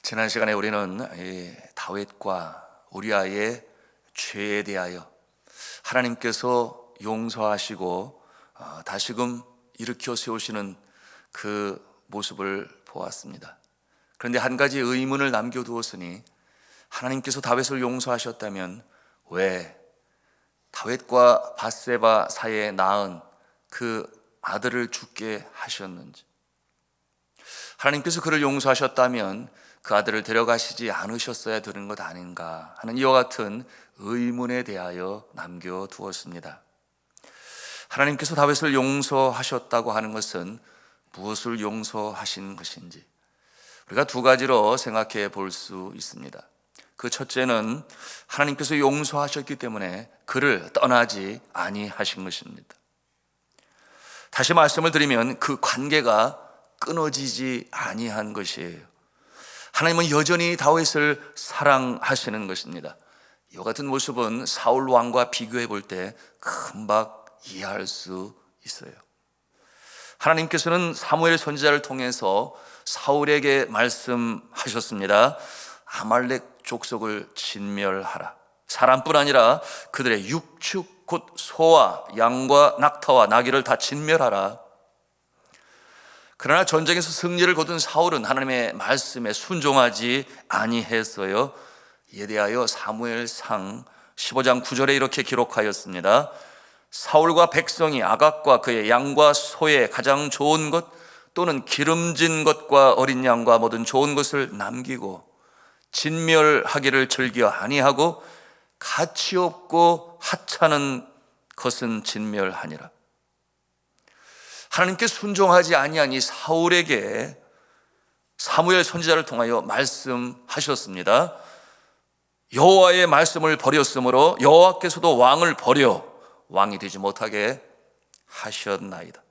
지난 시간에 우리는 이 다윗과 우리아의 죄에 대하여 하나님께서 용서하시고 다시금 일으켜 세우시는 그 모습을 보았습니다. 그런데 한 가지 의문을 남겨두었으니, 하나님께서 다윗을 용서하셨다면 왜 다윗과 밧세바 사이에 낳은 그 아들을 죽게 하셨는지, 하나님께서 그를 용서하셨다면 그 아들을 데려가시지 않으셨어야 되는 것 아닌가 하는 이와 같은 의문에 대하여 남겨두었습니다. 하나님께서 다윗을 용서하셨다고 하는 것은 무엇을 용서하신 것인지 우리가 두 가지로 생각해 볼 수 있습니다. 그 첫째는 하나님께서 용서하셨기 때문에 그를 떠나지 아니하신 것입니다. 다시 말씀을 드리면 그 관계가 끊어지지 아니한 것이에요. 하나님은 여전히 다윗을 사랑하시는 것입니다. 이와 같은 모습은 사울 왕과 비교해 볼 때 금방 이해할 수 있어요. 하나님께서는 사무엘 선지자를 통해서 사울에게 말씀하셨습니다. 아말렉 족속을 진멸하라. 사람뿐 아니라 그들의 육축 곧 소와 양과 낙타와 나귀를 다 진멸하라. 그러나 전쟁에서 승리를 거둔 사울은 하나님의 말씀에 순종하지 아니했어요. 이에 대하여 사무엘상 15장 9절에 이렇게 기록하였습니다. 사울과 백성이 아각과 그의 양과 소의 가장 좋은 것 또는 기름진 것과 어린 양과 모든 좋은 것을 남기고 진멸하기를 즐겨 아니하고 가치 없고 하찮은 것은 진멸하니라. 하나님께 순종하지 아니한 이 사울에게 사무엘 선지자를 통하여 말씀하셨습니다. 여호와의 말씀을 버렸으므로 여호와께서도 왕을 버려 왕이 되지 못하게 하셨나이다.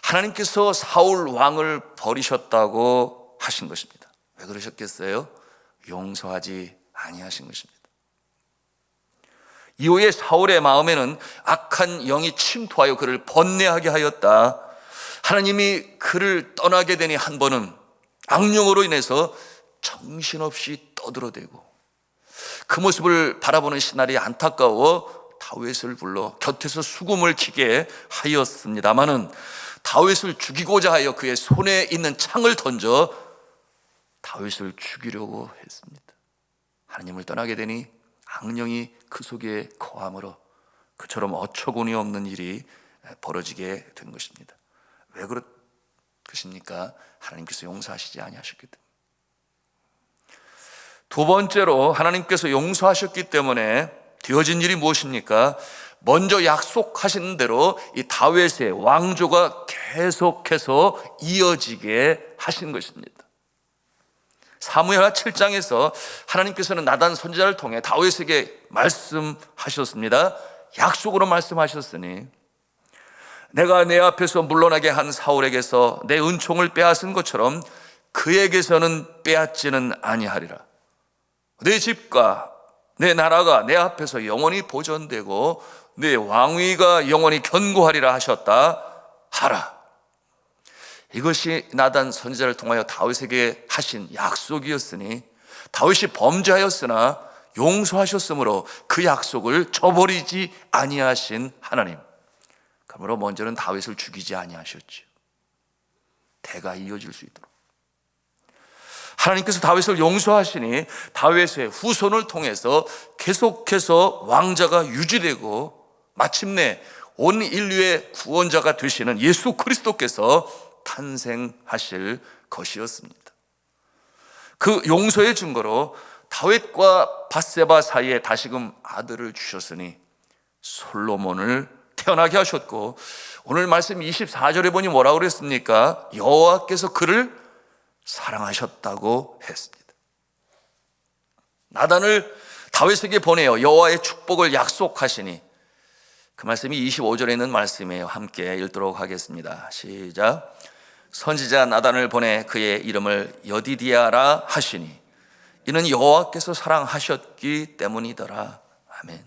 하나님께서 사울 왕을 버리셨다고 하신 것입니다. 왜 그러셨겠어요? 용서하지 아니하신 것입니다. 이후에 사울의 마음에는 악한 영이 침투하여 그를 번뇌하게 하였다. 하나님이 그를 떠나게 되니 한 번은 악령으로 인해서 정신없이 떠들어대고, 그 모습을 바라보는 신하들이 안타까워 다윗을 불러 곁에서 수금을 키게 하였습니다마는 다윗을 죽이고자 하여 그의 손에 있는 창을 던져 다윗을 죽이려고 했습니다. 하나님을 떠나게 되니 악령이 그 속에 거함으로 그처럼 어처구니 없는 일이 벌어지게 된 것입니다. 왜 그렇습니까? 하나님께서 용서하시지 아니하셨기 때문에. 두 번째로 하나님께서 용서하셨기 때문에 되어진 일이 무엇입니까? 먼저 약속하신 대로 이 다윗의 왕조가 계속해서 이어지게 하신 것입니다. 사무엘하 7장에서 하나님께서는 나단 선지자를 통해 다윗에게 말씀하셨습니다. 약속으로 말씀하셨으니 내가 내 앞에서 물러나게 한 사울에게서 내 은총을 빼앗은 것처럼 그에게서는 빼앗지는 아니하리라. 내 집과 내 나라가 내 앞에서 영원히 보존되고 내 왕위가 영원히 견고하리라 하셨다 하라. 이것이 나단 선지자를 통하여 다윗에게 하신 약속이었으니, 다윗이 범죄하였으나 용서하셨으므로 그 약속을 저버리지 아니하신 하나님, 그러므로 먼저는 다윗을 죽이지 아니하셨죠. 대가 이어질 수 있도록 하나님께서 다윗을 용서하시니 다윗의 후손을 통해서 계속해서 왕자가 유지되고 마침내 온 인류의 구원자가 되시는 예수 그리스도께서 탄생하실 것이었습니다. 그 용서의 증거로 다윗과 밧세바 사이에 다시금 아들을 주셨으니 솔로몬을 태어나게 하셨고, 오늘 말씀 24절에 보니 뭐라고 그랬습니까? 여호와께서 그를 사랑하셨다고 했습니다. 나단을 다윗에게 보내어 여호와의 축복을 약속하시니, 그 말씀이 25절에 있는 말씀이에요. 함께 읽도록 하겠습니다. 시작. 선지자 나단을 보내 그의 이름을 여디디아라 하시니 이는 여호와께서 사랑하셨기 때문이더라. 아멘.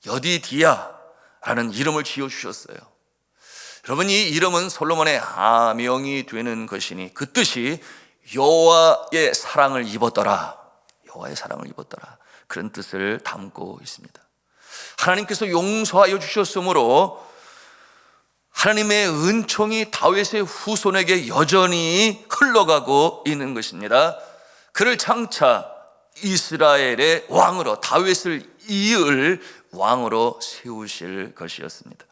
여디디아라는 이름을 지어주셨어요. 여러분, 이 이름은 솔로몬의 아명이 되는 것이니 그 뜻이 여호와의 사랑을 입었더라. 여호와의 사랑을 입었더라. 그런 뜻을 담고 있습니다. 하나님께서 용서하여 주셨으므로 하나님의 은총이 다윗의 후손에게 여전히 흘러가고 있는 것입니다. 그를 장차 이스라엘의 왕으로, 다윗을 이을 왕으로 세우실 것이었습니다.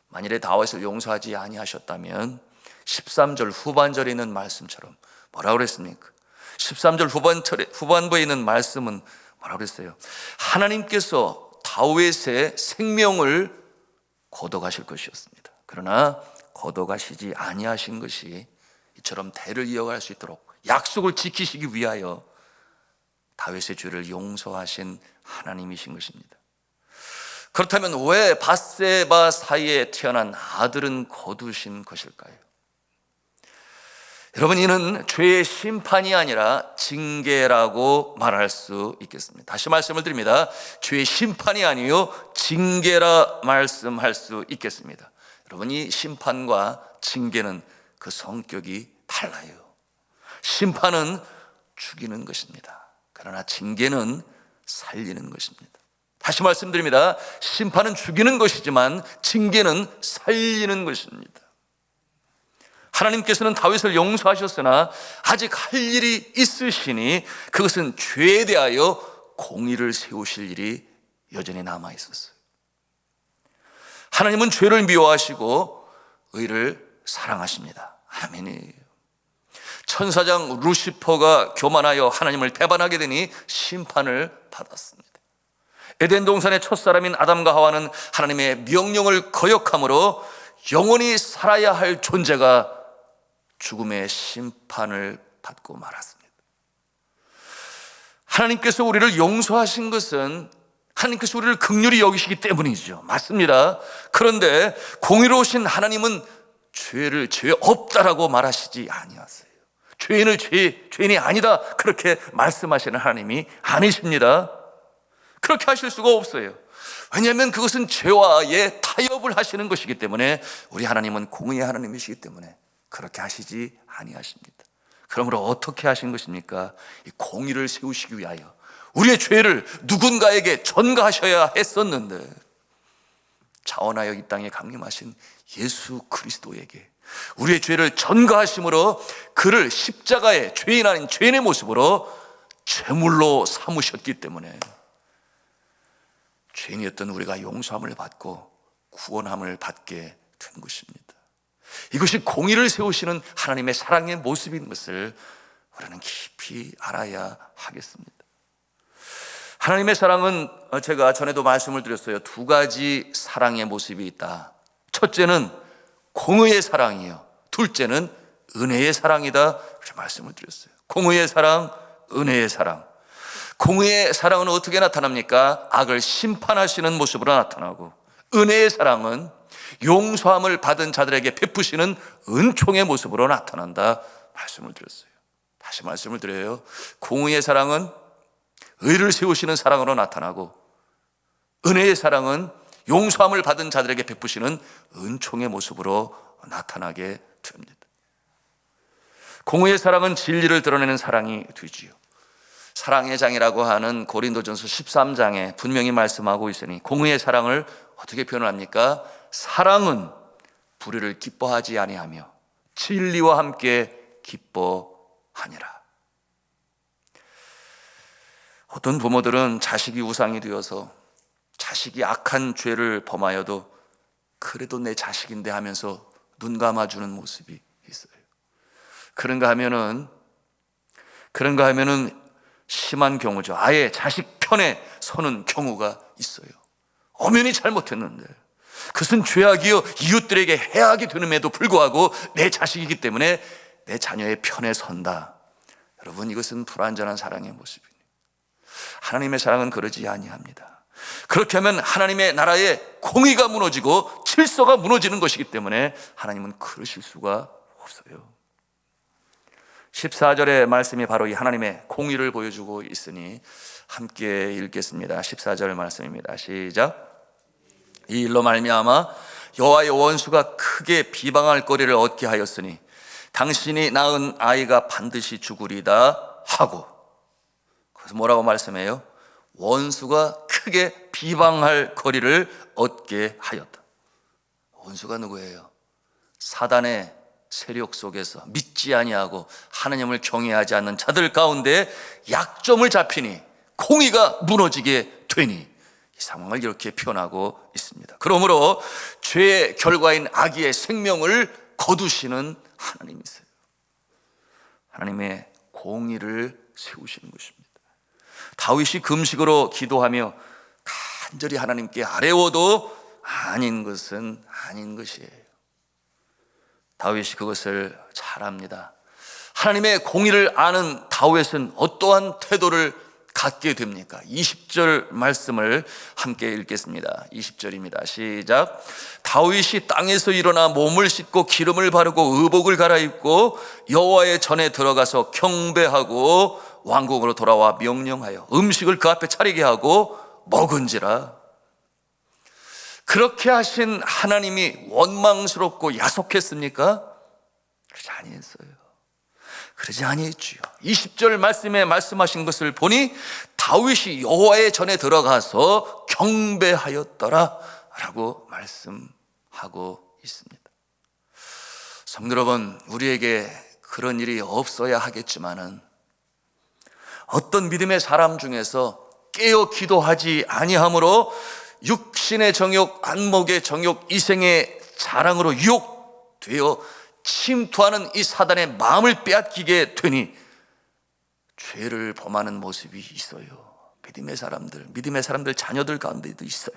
만일에 다윗을 용서하지 아니하셨다면 13절 후반절에 있는 말씀처럼 뭐라고 그랬습니까? 13절 후반부에 있는 말씀은 뭐라고 그랬어요? 하나님께서 다윗의 생명을 거둬가실 것이었습니다. 그러나 거둬가시지 아니하신 것이 이처럼 대를 이어갈 수 있도록 약속을 지키시기 위하여 다윗의 죄를 용서하신 하나님이신 것입니다. 그렇다면 왜 밧세바 사이에 태어난 아들은 거두신 것일까요? 여러분, 이는 죄의 심판이 아니라 징계라고 말할 수 있겠습니다. 다시 말씀을 드립니다. 죄의 심판이 아니요 징계라 말씀할 수 있겠습니다. 여러분, 이 심판과 징계는 그 성격이 달라요. 심판은 죽이는 것입니다. 그러나 징계는 살리는 것입니다. 다시 말씀드립니다. 심판은 죽이는 것이지만 징계는 살리는 것입니다. 하나님께서는 다윗을 용서하셨으나 아직 할 일이 있으시니 그것은 죄에 대하여 공의를 세우실 일이 여전히 남아 있었어요. 하나님은 죄를 미워하시고 의를 사랑하십니다. 아멘이에요. 천사장 루시퍼가 교만하여 하나님을 배반하게 되니 심판을 받았습니다. 에덴 동산의 첫사람인 아담과 하와는 하나님의 명령을 거역함으로 영원히 살아야 할 존재가 죽음의 심판을 받고 말았습니다. 하나님께서 우리를 용서하신 것은 하나님께서 우리를 긍휼히 여기시기 때문이죠. 맞습니다. 그런데 공의로우신 하나님은 죄를 죄 없다라고 말하시지 아니하세요. 죄인을 죄인이 아니다 그렇게 말씀하시는 하나님이 아니십니다. 그렇게 하실 수가 없어요. 왜냐하면 그것은 죄와의 타협을 하시는 것이기 때문에, 우리 하나님은 공의의 하나님이시기 때문에 그렇게 하시지 아니하십니다. 그러므로 어떻게 하신 것입니까? 이 공의를 세우시기 위하여 우리의 죄를 누군가에게 전가하셔야 했었는데 자원하여 이 땅에 강림하신 예수 그리스도에게 우리의 죄를 전가하심으로 그를 십자가의 죄인 아닌 죄인의 모습으로 제물로 삼으셨기 때문에 죄인이었던 우리가 용서함을 받고 구원함을 받게 된 것입니다. 이것이 공의를 세우시는 하나님의 사랑의 모습인 것을 우리는 깊이 알아야 하겠습니다. 하나님의 사랑은 제가 전에도 말씀을 드렸어요. 두 가지 사랑의 모습이 있다. 첫째는 공의의 사랑이요, 둘째는 은혜의 사랑이다. 그렇게 말씀을 드렸어요. 공의의 사랑, 은혜의 사랑. 공의의 사랑은 어떻게 나타납니까? 악을 심판하시는 모습으로 나타나고, 은혜의 사랑은 용서함을 받은 자들에게 베푸시는 은총의 모습으로 나타난다 말씀을 드렸어요. 다시 말씀을 드려요. 공의의 사랑은 의를 세우시는 사랑으로 나타나고, 은혜의 사랑은 용서함을 받은 자들에게 베푸시는 은총의 모습으로 나타나게 됩니다. 공의의 사랑은 진리를 드러내는 사랑이 되지요. 사랑의 장이라고 하는 고린도전서 13장에 분명히 말씀하고 있으니, 공의의 사랑을 어떻게 표현합니까? 사랑은 불의를 기뻐하지 아니하며 진리와 함께 기뻐하니라. 어떤 부모들은 자식이 우상이 되어서 자식이 악한 죄를 범하여도 그래도 내 자식인데 하면서 눈 감아주는 모습이 있어요. 그런가 하면은 심한 경우죠. 아예 자식 편에 서는 경우가 있어요. 엄연히 잘못했는데 그것은 죄악이요 이웃들에게 해악이 되는에도 불구하고 내 자식이기 때문에 내 자녀의 편에 선다. 여러분, 이것은 불완전한 사랑의 모습이에요. 하나님의 사랑은 그러지 아니합니다. 그렇게 하면 하나님의 나라의 공의가 무너지고 질서가 무너지는 것이기 때문에 하나님은 그러실 수가 없어요. 14절의 말씀이 바로 이 하나님의 공의를 보여주고 있으니 함께 읽겠습니다. 14절 말씀입니다. 시작. 이 일로 말미암아 여호와의 원수가 크게 비방할 거리를 얻게 하였으니 당신이 낳은 아이가 반드시 죽으리다 하고, 그래서 뭐라고 말씀해요? 원수가 크게 비방할 거리를 얻게 하였다. 원수가 누구예요? 사단의 세력 속에서 믿지 아니하고 하나님을 경외하지 않는 자들 가운데 약점을 잡히니 공의가 무너지게 되니, 이 상황을 이렇게 표현하고 있습니다. 그러므로 죄의 결과인 악의 생명을 거두시는 하나님이세요. 하나님의 공의를 세우시는 것입니다. 다윗이 금식으로 기도하며 간절히 하나님께 아뢰어도 아닌 것은 아닌 것이에요. 다윗이 그것을 잘 압니다. 하나님의 공의를 아는 다윗은 어떠한 태도를 갖게 됩니까? 20절 말씀을 함께 읽겠습니다. 20절입니다. 시작. 다윗이 땅에서 일어나 몸을 씻고 기름을 바르고 의복을 갈아입고 여호와의 전에 들어가서 경배하고 왕궁으로 돌아와 명령하여 음식을 그 앞에 차리게 하고 먹은지라. 그렇게 하신 하나님이 원망스럽고 야속했습니까? 그러지 아니했어요. 그러지 아니했지요. 20절 말씀에 말씀하신 것을 보니 다윗이 여호와의 전에 들어가서 경배하였더라 라고 말씀하고 있습니다. 성도 여러분, 우리에게 그런 일이 없어야 하겠지만은 어떤 믿음의 사람 중에서 깨어 기도하지 아니함으로 육신의 정욕, 안목의 정욕, 이생의 자랑으로 유혹되어 침투하는 이 사단의 마음을 빼앗기게 되니 죄를 범하는 모습이 있어요. 믿음의 사람들 자녀들 가운데도 있어요.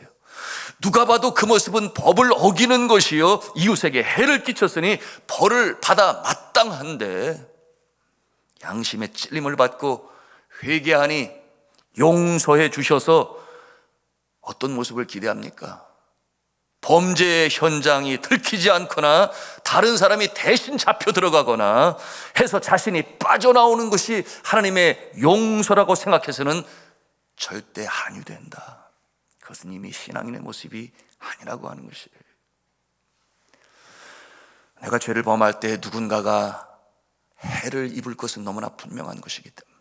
누가 봐도 그 모습은 법을 어기는 것이요 이웃에게 해를 끼쳤으니 벌을 받아 마땅한데, 양심의 찔림을 받고 회개하니 용서해 주셔서 어떤 모습을 기대합니까? 범죄의 현장이 들키지 않거나 다른 사람이 대신 잡혀 들어가거나 해서 자신이 빠져나오는 것이 하나님의 용서라고 생각해서는 절대 한유된다. 그것은 이미 신앙인의 모습이 아니라고 하는 것이에요. 내가 죄를 범할 때 누군가가 해를 입을 것은 너무나 분명한 것이기 때문에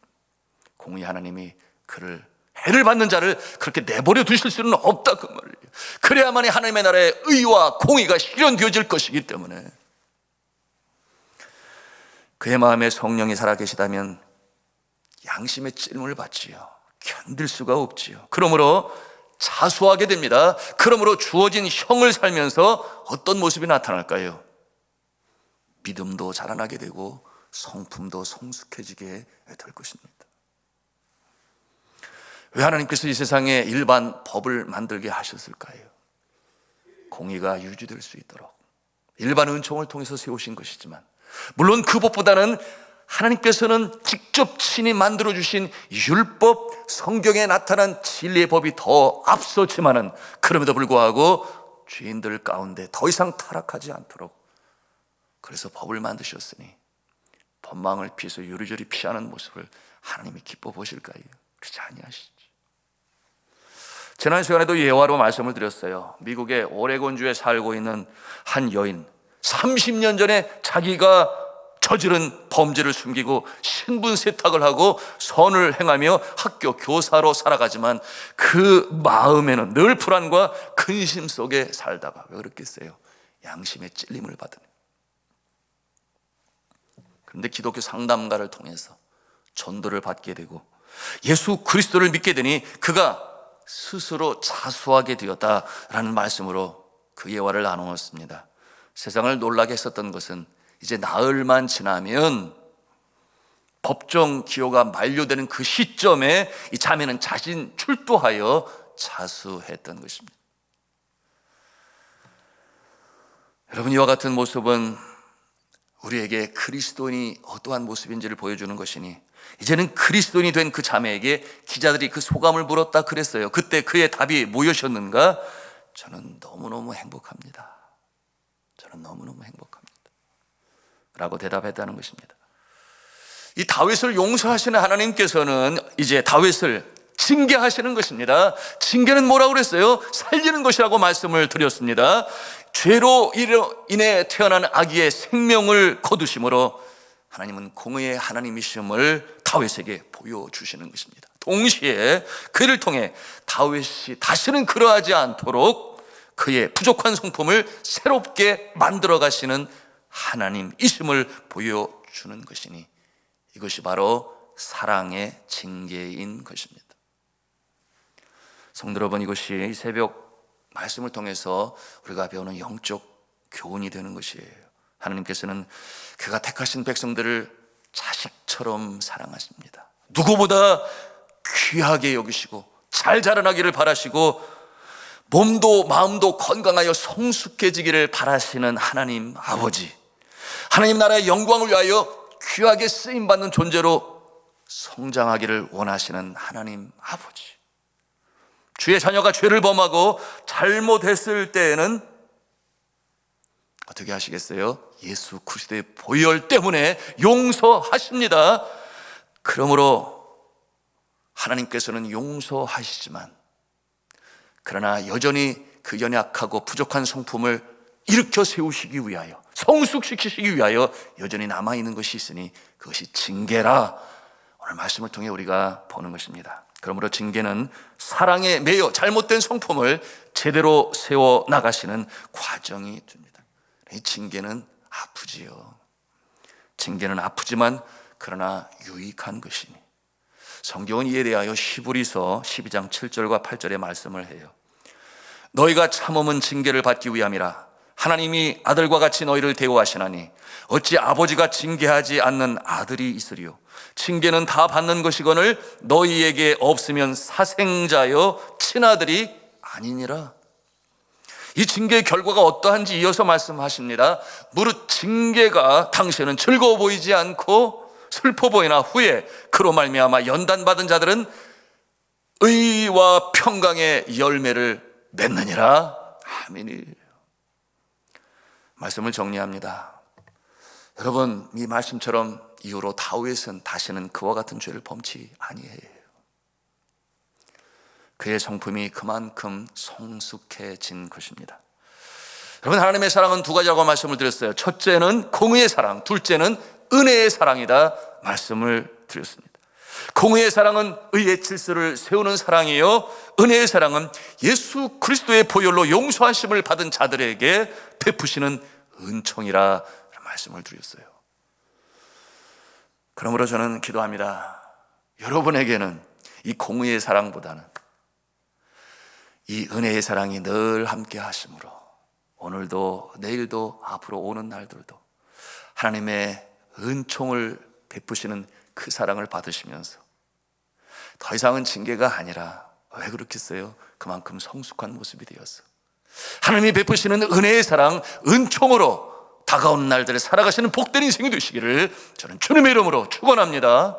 공의 하나님이 그를 해를 받는 자를 그렇게 내버려 두실 수는 없다, 그 말이에요. 그래야만이 하나님의 나라의 의와 공의가 실현되어질 것이기 때문에 그의 마음에 성령이 살아계시다면 양심의 찔림을 받지요. 견딜 수가 없지요. 그러므로 자수하게 됩니다. 그러므로 주어진 형을 살면서 어떤 모습이 나타날까요? 믿음도 자라나게 되고 성품도 성숙해지게 될 것입니다. 왜 하나님께서 이 세상에 일반 법을 만들게 하셨을까요? 공의가 유지될 수 있도록 일반 은총을 통해서 세우신 것이지만, 물론 그 법보다는 하나님께서는 직접 친히 만들어주신 율법, 성경에 나타난 진리의 법이 더 앞섰지만은 그럼에도 불구하고 죄인들 가운데 더 이상 타락하지 않도록 그래서 법을 만드셨으니 법망을 피해서 요리조리 피하는 모습을 하나님이 기뻐 보실까요? 그렇지 아니하시죠. 지난 시간에도 예화로 말씀을 드렸어요. 미국의 오레곤주에 살고 있는 한 여인, 30년 전에 자기가 저지른 범죄를 숨기고 신분 세탁을 하고 선을 행하며 학교 교사로 살아가지만 그 마음에는 늘 불안과 근심 속에 살다가, 왜 그랬겠어요? 양심의 찔림을 받으니. 그런데 기독교 상담가를 통해서 전도를 받게 되고 예수 그리스도를 믿게 되니 그가 스스로 자수하게 되었다라는 말씀으로 그 예화를 나누었습니다. 세상을 놀라게 했었던 것은 이제 나흘만 지나면 법정 기호가 만료되는 그 시점에 이 자매는 자신 출두하여 자수했던 것입니다. 여러분, 이와 같은 모습은 우리에게 그리스도인이 어떠한 모습인지를 보여주는 것이니, 이제는 그리스도인이 된 그 자매에게 기자들이 그 소감을 물었다 그랬어요. 그때 그의 답이 무엇이었는가? 저는 너무너무 행복합니다. 저는 너무너무 행복합니다 라고 대답했다는 것입니다. 이 다윗을 용서하시는 하나님께서는 이제 다윗을 징계하시는 것입니다. 징계는 뭐라고 그랬어요? 살리는 것이라고 말씀을 드렸습니다. 죄로 인해 태어난 아기의 생명을 거두심으로 하나님은 공의의 하나님이심을 다윗에게 보여주시는 것입니다. 동시에 그를 통해 다윗이 다시는 그러하지 않도록 그의 부족한 성품을 새롭게 만들어 가시는 하나님이심을 보여주는 것이니 이것이 바로 사랑의 징계인 것입니다. 성도 여러분, 이것이 이 새벽 말씀을 통해서 우리가 배우는 영적 교훈이 되는 것이에요. 하나님께서는 그가 택하신 백성들을 자식처럼 사랑하십니다. 누구보다 귀하게 여기시고 잘 자라나기를 바라시고 몸도 마음도 건강하여 성숙해지기를 바라시는 하나님 아버지, 하나님 나라의 영광을 위하여 귀하게 쓰임받는 존재로 성장하기를 원하시는 하나님 아버지, 주의 자녀가 죄를 범하고 잘못했을 때에는 어떻게 하시겠어요? 예수 그리스도의 보혈 때문에 용서하십니다. 그러므로 하나님께서는 용서하시지만 그러나 여전히 그 연약하고 부족한 성품을 일으켜 세우시기 위하여, 성숙시키시기 위하여 여전히 남아있는 것이 있으니 그것이 징계라, 오늘 말씀을 통해 우리가 보는 것입니다. 그러므로 징계는 사랑에 매여 잘못된 성품을 제대로 세워나가시는 과정이 됩니다. 이 징계는 아프지요. 징계는 아프지만 그러나 유익한 것이니 성경은 이에 대하여 히브리서 12장 7절과 8절의 말씀을 해요. 너희가 참음은 징계를 받기 위함이라. 하나님이 아들과 같이 너희를 대우하시나니 어찌 아버지가 징계하지 않는 아들이 있으리요. 징계는 다 받는 것이거늘 너희에게 없으면 사생자여 친아들이 아니니라. 이 징계의 결과가 어떠한지 이어서 말씀하십니다. 무릇 징계가 당시에는 즐거워 보이지 않고 슬퍼 보이나 후에 그로 말미암아 연단받은 자들은 의와 평강의 열매를 맺느니라. 아멘이에요. 말씀을 정리합니다. 여러분, 이 말씀처럼 이후로 다윗은 다시는 그와 같은 죄를 범치 아니해요. 그의 성품이 그만큼 성숙해진 것입니다. 여러분, 하나님의 사랑은 두 가지라고 말씀을 드렸어요. 첫째는 공의의 사랑, 둘째는 은혜의 사랑이다 말씀을 드렸습니다. 공의의 사랑은 의의 질서를 세우는 사랑이요, 은혜의 사랑은 예수 그리스도의 보혈로 용서하심을 받은 자들에게 베푸시는 은총이라 말씀을 드렸어요. 그러므로 저는 기도합니다. 여러분에게는 이 공의의 사랑보다는 이 은혜의 사랑이 늘 함께 하심으로 오늘도 내일도 앞으로 오는 날들도 하나님의 은총을 베푸시는 그 사랑을 받으시면서 더 이상은 징계가 아니라, 왜 그렇겠어요? 그만큼 성숙한 모습이 되었어. 하나님이 베푸시는 은혜의 사랑, 은총으로 다가오는 날들에 살아가시는 복된 인생이 되시기를 저는 주님의 이름으로 축원합니다.